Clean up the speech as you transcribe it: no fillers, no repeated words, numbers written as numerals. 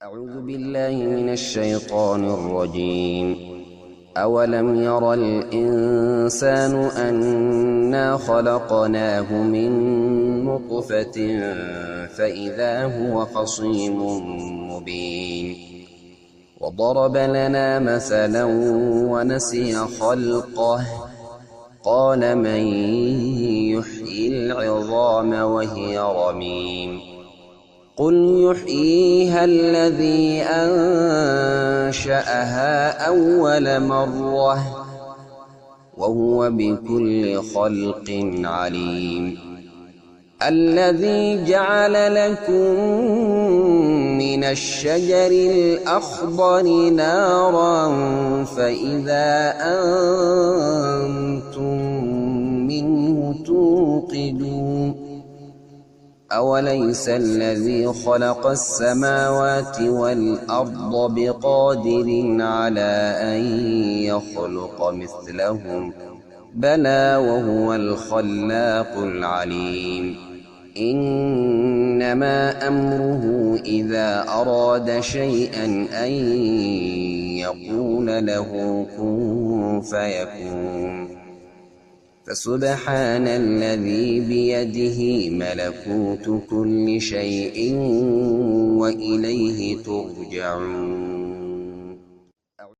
أعوذ بالله من الشيطان الرجيم. أولم ير الإنسان أنا خلقناه من نطفة فإذا هو خصيم مبين وضرب لنا مثلا ونسي خلقه قال من يحيي العظام وهي رميم قل يحييها الذي أنشأها أول مرة وهو بكل خلق عليم الذي جعل لكم من الشجر الأخضر نارا فإذا أنتم منه توقدون أوليس الذي خلق السماوات والأرض بقادر على أن يخلق مثلهم بلى وهو الخلاق العليم إنما أمره إذا أراد شيئا أن يقول له كن فيكون فسبحان الذي بيده ملكوت كل شيء وإليه ترجعون.